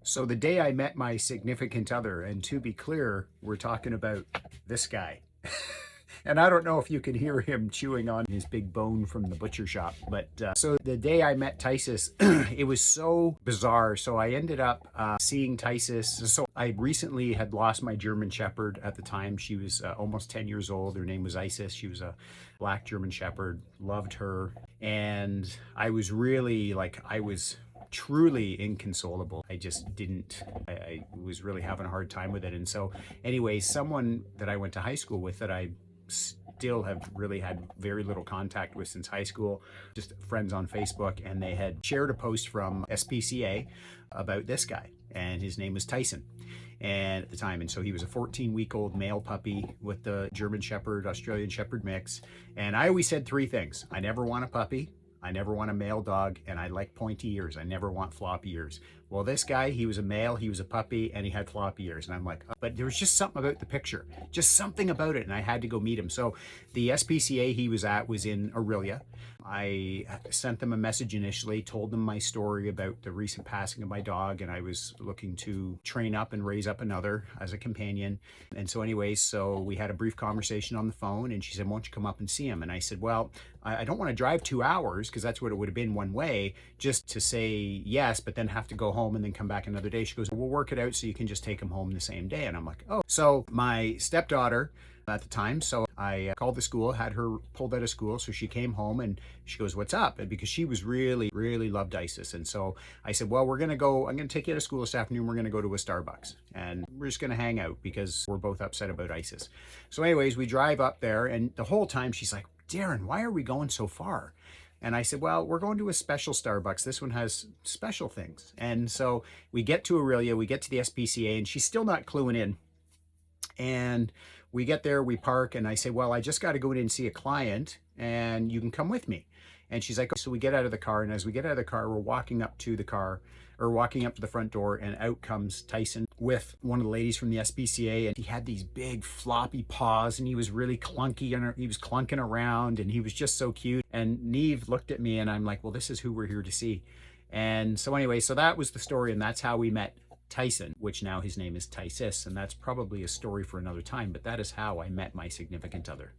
So the day I met my significant other, and to be clear, we're talking about this guy. And I don't know if you can hear him chewing on his big bone from the butcher shop. But so the day I met Tysis, it was so bizarre. So I ended up seeing Tysis. So I recently had lost my German Shepherd at the time. She was almost 10 years old. Her name was Isis. She was a black German Shepherd. Loved her. And I was really I was truly inconsolable. I just didn't, I was really having a hard time with it. And so anyway, someone that I went to high school with that I still have really had very little contact with since high school, just friends on Facebook, and they had shared a post from SPCA about this guy, and his name was Tyson. And at the time, and so he was a 14-week-old male puppy with the German Shepherd, Australian Shepherd mix. And I always said three things: I never want a puppy, I never want a male dog, and I like pointy ears. I never want floppy ears. Well, this guy, he was a male, he was a puppy, and he had floppy ears. And I'm like, oh. But there was just something about the picture, just something about it, and I had to go meet him. So the SPCA he was at was in Aurelia. I sent them a message initially, told them my story about the recent passing of my dog, and I was looking to train up and raise up another as a companion. And so anyways, so we had a brief conversation on the phone, and she said, won't you come up and see him? And I said, well, I don't want to drive 2 hours, because that's what it would have been one way, just to say yes, but then have to go home and then come back another day. She goes, we'll work it out so you can just take him home the same day. And I'm like, oh. So my stepdaughter at the time, so I called the school, had her pulled out of school, so she came home and she goes, what's up? And because she was really loved Isis. And so I said, well, I'm gonna take you to school this afternoon, we're gonna go to a Starbucks and we're just gonna hang out because we're both upset about Isis. So anyways, we drive up there, and the whole time she's like, Darren, why are we going so far? And I said, well, we're going to a special Starbucks. This one has special things. And so we get to Aurelia, we get to the SPCA, and she's still not cluing in. And we get there, we park, and I say, well, I just got to go in and see a client, and you can come with me. And she's like, oh. So we get out of the car, and as we get out of the car, we're walking up to the car, or walking up to the front door, and out comes Tyson with one of the ladies from the SPCA, and he had these big floppy paws, and he was really clunky, and he was clunking around, and he was just so cute. And Neve looked at me, and I'm like, well, this is who we're here to see. And so anyway, so that was the story, and that's how we met Tyson, which now his name is Tysis, and that's probably a story for another time, but that is how I met my significant other.